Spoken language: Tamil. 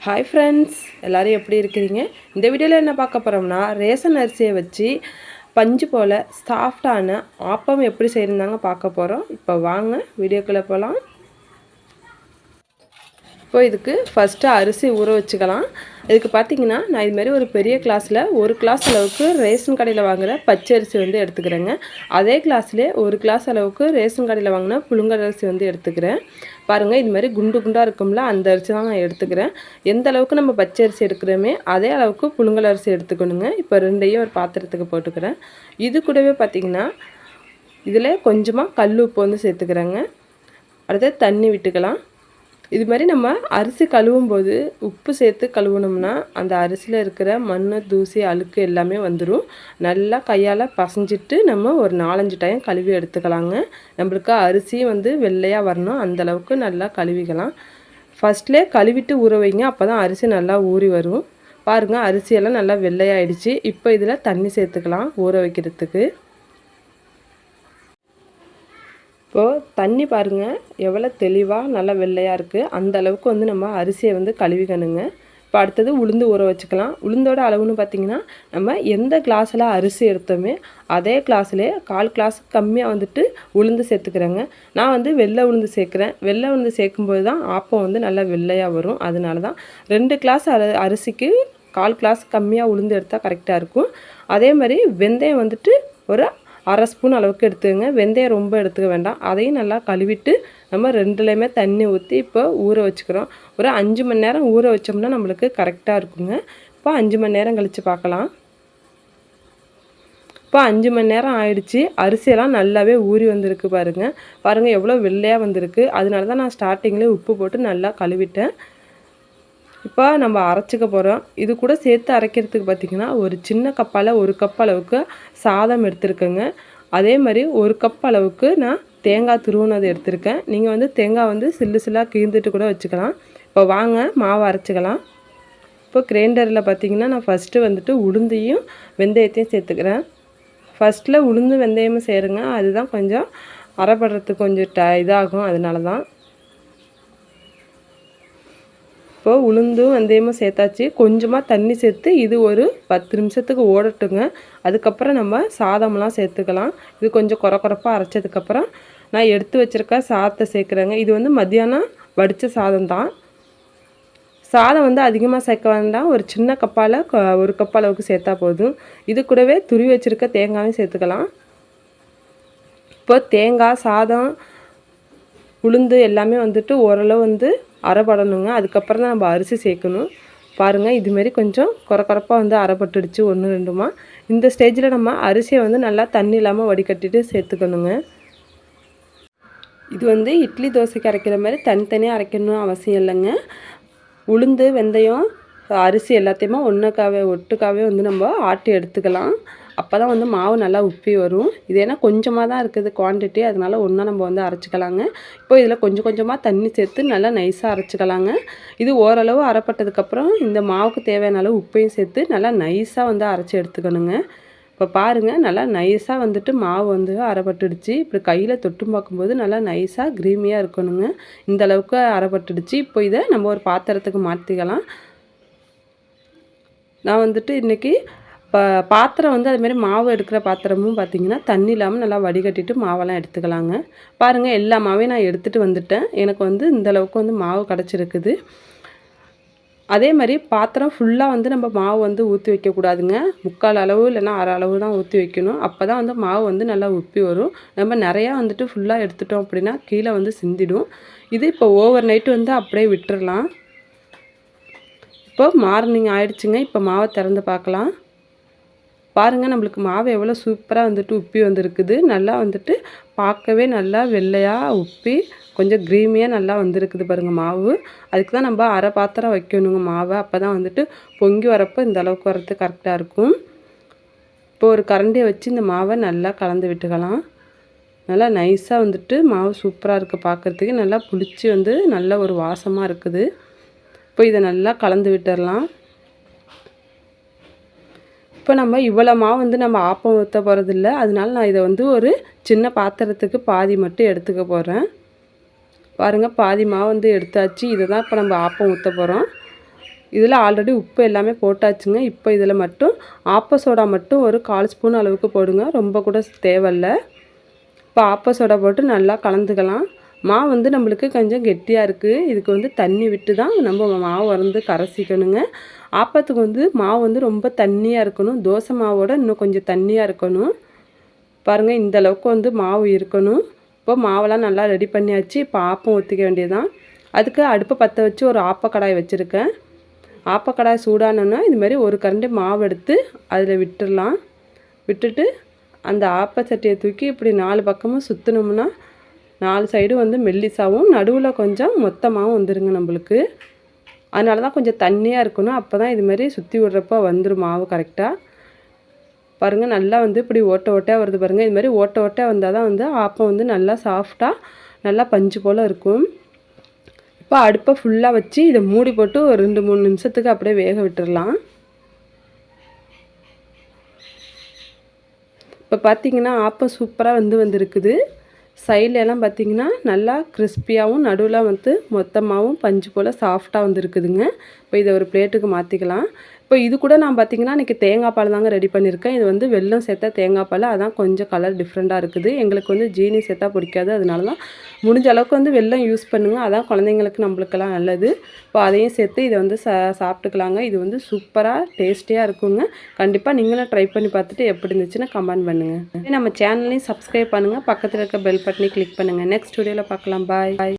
ஹாய் ஃப்ரெண்ட்ஸ், எல்லோரும் எப்படி இருக்கிறீங்க? இந்த வீடியோவில் என்ன பார்க்க போகிறோம்னா, ரேஷன் அரிசியை வச்சு பஞ்சு போல் சாஃப்டான ஆப்பம் எப்படி செய்யணுந்தாங்க பார்க்க போகிறோம். இப்போ வாங்க வீடியோக்குள்ளே போகலாம். இப்போ இதுக்கு ஃபஸ்ட்டு அரிசி ஊற வச்சுக்கலாம். இதுக்கு பார்த்திங்கன்னா நான் இதுமாரி ஒரு பெரிய கிளாஸில் ஒரு கிளாஸ் அளவுக்கு ரேஷன் கடையில் வாங்குகிற பச்சை அரிசி வந்து எடுத்துக்கிறேங்க. அதே கிளாஸ்லேயே ஒரு கிளாஸ் அளவுக்கு ரேஷன் கடையில் வாங்கின புழுங்கல் அரிசி வந்து எடுத்துக்கிறேன். பாருங்கள், இது மாதிரி குண்டு குண்டாக இருக்கும்ல, அந்த அரிசி தான் நான் எடுத்துக்கிறேன். எந்த அளவுக்கு நம்ம பச்சை அரிசி எடுக்கிறோமே அதே அளவுக்கு புழுங்கல் அரிசி எடுத்துக்கணுங்க. இப்போ ரெண்டையும் ஒரு பாத்திரத்துக்கு போட்டுக்கிறேன். இது கூடவே பார்த்திங்கன்னா இதில் கொஞ்சமாக கல் உப்பு வந்து சேர்த்துக்கிறேங்க. அடுத்து தண்ணி விட்டுக்கலாம். இது மாதிரி நம்ம அரிசி கழுவும் போது உப்பு சேர்த்து கழுவுனோம்னா அந்த அரிசியில் இருக்கிற மண், தூசி, அழுக்கு எல்லாமே வந்துடும். நல்லா கையால் பசைஞ்சிட்டு நம்ம ஒரு 4-5 டைம் கழுவி எடுத்துக்கலாங்க. நம்மளுக்கு அரிசி வந்து வெள்ளையாக வரணும், அந்தளவுக்கு நல்லா கழுவிக்கலாம். ஃபஸ்ட்லேயே கழுவிட்டு ஊற வைங்க, அப்போ தான் அரிசி நல்லா ஊறி வரும். பாருங்கள், அரிசியெல்லாம் நல்லா வெள்ளையாயிடுச்சு. இப்போ இதில் தண்ணி சேர்த்துக்கலாம் ஊற வைக்கிறதுக்கு. இப்போது தண்ணி பாருங்கள் எவ்வளோ தெளிவாக நல்லா வெள்ளையாக இருக்குது. அந்த அளவுக்கு வந்து நம்ம அரிசியை வந்து கழுவிக்கணுங்க. இப்போ அடுத்தது உளுந்து ஊற வச்சுக்கலாம். உளுந்தோட அளவுன்னு பார்த்திங்கன்னா நம்ம எந்த கிளாஸில் அரிசி எடுத்தோமே அதே கிளாஸ்லேயே 1/4 கிளாஸ் கம்மியாக வந்துட்டு உளுந்து சேர்த்துக்கிறேங்க. நான் வந்து வெள்ளை உளுந்து சேர்க்குறேன். வெள்ளை உளுந்து சேர்க்கும்போது தான் ஆப்பம் வந்து நல்லா வெள்ளையாக வரும். அதனால தான் 2 கிளாஸ் அரிசிக்கு 1/4 கிளாஸ் கம்மியாக உளுந்து எடுத்தால் கரெக்டாக இருக்கும். அதே மாதிரி வெந்தயம் வந்துட்டு ஒரு 1/2 ஸ்பூன் அளவுக்கு எடுத்துக்கங்க. வெந்தயம் ரொம்ப எடுத்துக்க வேண்டாம். அதையும் நல்லா கழுவிட்டு நம்ம ரெண்டுலேயுமே தண்ணி ஊற்றி இப்போ ஊற வச்சுக்கிறோம். ஒரு 5 மணி நேரம் ஊற வச்சோம்னா நம்மளுக்கு கரெக்டாக இருக்குங்க. இப்போ 5 மணி நேரம் கழித்து பார்க்கலாம். இப்போ 5 மணி நேரம் ஆயிடுச்சு. அரிசியெல்லாம் நல்லாவே ஊறி வந்திருக்கு பாருங்கள் எவ்வளோ வெள்ளையாக வந்திருக்கு. அதனால தான் நான் ஸ்டார்டிங்லேயே உப்பு போட்டு நல்லா கழுவிட்டேன். இப்போ நம்ம அரைச்சிக்க போகிறோம். இது கூட சேர்த்து அரைக்கிறதுக்கு பார்த்திங்கன்னா ஒரு சின்ன கப்பால் 1 கப் அளவுக்கு சாதம் எடுத்துருக்கேங்க. அதே மாதிரி 1 கப் அளவுக்கு நான் தேங்காய் துருவினது எடுத்திருக்கேன். நீங்கள் வந்து தேங்காய் வந்து சில்லாக கீழ்ந்துட்டு கூட வச்சுக்கலாம். இப்போ வாங்க மாவு அரைச்சிக்கலாம். இப்போ கிரைண்டரில் பார்த்திங்கன்னா நான் ஃபஸ்ட்டு வந்துட்டு உளுந்தையும் வெந்தயத்தையும் சேர்த்துக்கிறேன். ஃபஸ்ட்டில் உளுந்து வெந்தயமும் சேருங்க. அதுதான் கொஞ்சம் அரைப்படுறதுக்கு கொஞ்சம் இதாகும். அதனால தான் இப்போது உளுந்தும் வெந்தயமும் சேர்த்தாச்சு. கொஞ்சமாக தண்ணி சேர்த்து இது ஒரு 10 நிமிஷத்துக்கு ஓடட்டுங்க. அதுக்கப்புறம் நம்ம சாதம்லாம் சேர்த்துக்கலாம். இது கொஞ்சம் கொரப்பாக அரைச்சதுக்கப்புறம் நான் எடுத்து வச்சுருக்க சாதத்தை சேர்க்குறேங்க. இது வந்து மத்தியானம் வடித்த சாதம் தான். சாதம் வந்து அதிகமாக சேர்க்க வேண்டாம். ஒரு சின்ன கப்பால் 1 கப் அளவுக்கு சேர்த்தா போதும். இது கூடவே துருவி வச்சுருக்க தேங்காயும் சேர்த்துக்கலாம். இப்போ தேங்காய், சாதம், உளுந்து எல்லாமே வந்துட்டு ஓரளவு வந்து அரைப்படணுங்க. அதுக்கப்புறம் தான் நம்ம அரிசி சேர்க்கணும். பாருங்கள், இதுமாரி கொஞ்சம் கொரப்பாக வந்து அரைப்பட்டுடுச்சு 1-2மா. இந்த ஸ்டேஜில் நம்ம அரிசியை வந்து நல்லா தண்ணி இல்லாமல் வடிகட்டிட்டு சேர்த்துக்கணுங்க. இது வந்து இட்லி தோசைக்கு அரைக்கிற மாதிரி தனித்தனியாக அரைக்கணும் அவசியம் இல்லைங்க. உளுந்து, வெந்தயம், அரிசி எல்லாத்தையுமே ஒட்டுக்காவே வந்து நம்ம ஆட்டி எடுத்துக்கலாம். அப்போ தான் வந்து மாவு நல்லா உப்பி வரும். இது ஏன்னா கொஞ்சமாக தான் இருக்குது குவான்டிட்டி, அதனால ஒன்றா நம்ம வந்து அரைச்சிக்கலாங்க. இப்போ இதில் கொஞ்சம் கொஞ்சமாக தண்ணி சேர்த்து நல்லா நைஸாக அரைச்சிக்கலாங்க. இது ஓரளவு அரைப்பட்டதுக்கப்புறம் இந்த மாவுக்கு தேவையான அளவு உப்பையும் சேர்த்து நல்லா நைஸாக வந்து அரைச்சி எடுத்துக்கணுங்க. இப்போ பாருங்கள், நல்லா நைஸாக வந்துட்டு மாவு வந்து அரைப்பட்டுடுச்சு. இப்படி கையில் தொட்டு பார்க்கும்போது நல்லா நைஸாக க்ரீமியாக இருக்கணுங்க. இந்தளவுக்கு அரைப்பட்டுடுச்சு. இப்போ இதை நம்ம ஒரு பாத்திரத்துக்கு மாற்றிக்கலாம். நான் வந்துட்டு இன்றைக்கி பாத்திரம் வந்து அதுமாரி மாவு எடுக்கிற பாத்திரமும் பார்த்திங்கன்னா தண்ணி இல்லாமல் நல்லா வடிகட்டிட்டு மாவெல்லாம் எடுத்துக்கலாங்க. பாருங்கள், எல்லா மாவையும் நான் எடுத்துகிட்டு வந்துட்டேன். எனக்கு வந்து இந்தளவுக்கு வந்து மாவு கிடச்சிருக்குது. அதே மாதிரி பாத்திரம் ஃபுல்லாக வந்து நம்ம மாவு வந்து ஊற்றி வைக்கக்கூடாதுங்க. 3/4 அளவு இல்லைன்னா 1/2 அளவு தான் ஊற்றி வைக்கணும். அப்போ தான் வந்து மாவு வந்து நல்லா உப்பி வரும். நம்ம நிறையா வந்துட்டு ஃபுல்லாக எடுத்துட்டோம் அப்படின்னா கீழே வந்து சிந்திடும். இது இப்போ ஓவர் நைட்டு வந்து அப்படியே விட்டுறலாம். இப்போ மார்னிங் ஆயிடுச்சுங்க. இப்போ மாவை திறந்து பார்க்கலாம். பாருங்கள், நம்மளுக்கு மாவு எவ்வளோ சூப்பராக வந்துட்டு உப்பி வந்திருக்குது. நல்லா வந்துட்டு பார்க்கவே நல்லா வெள்ளையாக உப்பி கொஞ்சம் க்ரீமியாக நல்லா வந்திருக்குது பாருங்கள் மாவு. அதுக்கு தான் நம்ம அரை பாத்திரம் வைக்கணுங்க மாவை. அப்போ தான் வந்துட்டு பொங்கி வரப்போ இந்த அளவுக்கு வரது கரெக்டாக இருக்கும். இப்போ ஒரு கரண்டியை வச்சு இந்த மாவை நல்லா கலந்து விட்டுக்கலாம். நல்லா நைஸாக வந்துட்டு மாவு சூப்பராக இருக்குது பார்க்குறதுக்கு. நல்லா புளிச்சு வந்து நல்ல ஒரு வாசமாக இருக்குது. இப்போ இதை நல்லா கலந்து விட்டுடலாம். இப்போ நம்ம இவ்வளோ மாவு வந்து நம்ம ஆப்பம் ஊற்ற போகிறதில்ல. அதனால நான் இதை வந்து ஒரு சின்ன பாத்திரத்துக்கு பாதி மட்டும் எடுத்துக்க போகிறேன். பாருங்கள், பாதி மாவு வந்து எடுத்தாச்சு. இதை தான் இப்போ நம்ம ஆப்பம் ஊற்ற போகிறோம். இதில் ஆல்ரெடி உப்பு எல்லாமே போட்டாச்சுங்க. இப்போ இதில் மட்டும் ஆப்ப சோடா மட்டும் ஒரு 1/4 ஸ்பூன் அளவுக்கு போடுங்க, ரொம்ப கூட தேவையில்ல. இப்போ ஆப்ப சோடா போட்டு நல்லா கலந்துக்கலாம். மாவு வந்து நம்மளுக்கு கொஞ்சம் கெட்டியாக இருக்குது. இதுக்கு வந்து தண்ணி விட்டு தான் நம்ம மாவு வந்து கரைசிக்கணுங்க. ஆப்பத்துக்கு வந்து மாவு வந்து ரொம்ப தண்ணியாக இருக்கணும். தோசை மாவோட இன்னும் கொஞ்சம் தண்ணியாக இருக்கணும். பாருங்கள், இந்த அளவுக்கு வந்து மாவு இருக்கணும். இப்போ மாவெல்லாம் நல்லா ரெடி பண்ணியாச்சு. இப்போ ஆப்பம் ஊற்றிக்க வேண்டியதுதான். அதுக்கு அடுப்பை பற்ற வச்சு ஒரு ஆப்பக்கடாய் வச்சுருக்கேன். ஆப்பக்கடாய் சூடானோன்னா இதுமாரி ஒரு கரண்டி மாவு எடுத்து அதில் விட்டுடலாம். விட்டுட்டு அந்த ஆப்ப சட்டியை தூக்கி இப்படி 4 பக்கமும் சுற்றினோம்னா 4 சைடும் வந்து மெல்லிசாவும் நடுவில் கொஞ்சம் மொத்தமாகவும் வந்துடுங்க நம்மளுக்கு. அதனால தான் கொஞ்சம் தண்ணியாக இருக்கணும். அப்போ தான் இதுமாரி சுற்றி விடுறப்போ வந்துடும் மாவு கரெக்டாக. பாருங்கள், நல்லா வந்து இப்படி ஓட்டை ஓட்டையாக வருது பாருங்கள். இதுமாதிரி ஓட்டை ஓட்டையாக வந்தால் தான் வந்து ஆப்பம் வந்து நல்லா சாஃப்டாக நல்லா பஞ்சு போல் இருக்கும். இப்போ அடுப்பை ஃபுல்லாக வச்சு இதை மூடி போட்டு ஒரு 2-3 நிமிஷத்துக்கு அப்படியே வேக விட்டுடலாம். இப்போ பார்த்திங்கன்னா ஆப்பம் சூப்பராக வந்திருக்குது. சைட்லலாம் பார்த்திங்கன்னா நல்லா கிறிஸ்பியாகவும் நடுவில் வந்து மொத்தமாகவும் பஞ்சு போல் சாஃப்டாக வந்துருக்குதுங்க. இப்போ இதை ஒரு பிளேட்டுக்கு மாற்றிக்கலாம். இப்போ இது கூட நான் பார்த்திங்கன்னா இன்றைக்கி தேங்காய் பால் தாங்க ரெடி பண்ணியிருக்கேன். இது வந்து வெல்லம் சேர்த்தா தேங்காய் பால், அதான் கொஞ்சம் கலர் டிஃப்ரெண்ட்டாக இருக்குது. எங்களுக்கு வந்து ஜீனி சேர்த்தா பிடிக்காது. அதனால தான் முடிஞ்ச அளவுக்கு வந்து வெல்லம் யூஸ் பண்ணுங்கள், அதான் குழந்தைங்களுக்கு நம்மளுக்கெல்லாம் நல்லது. இப்போ அதையும் சேர்த்து இதை வந்து சாப்பிட்டுக்கலாங்க. இது வந்து சூப்பராக டேஸ்டியாக இருக்குங்க. கண்டிப்பாக நீங்களும் ட்ரை பண்ணி பார்த்துட்டு எப்படி இருந்துச்சுன்னு கமெண்ட் பண்ணுங்கள். நம்ம சேனலையும் சப்ஸ்கிரைப் பண்ணுங்கள், பக்கத்தில் இருக்க பெல் பட்டனை கிளிக் பண்ணுங்கள். நெக்ஸ்ட் வீடியோவில் பார்க்கலாம். பாய்.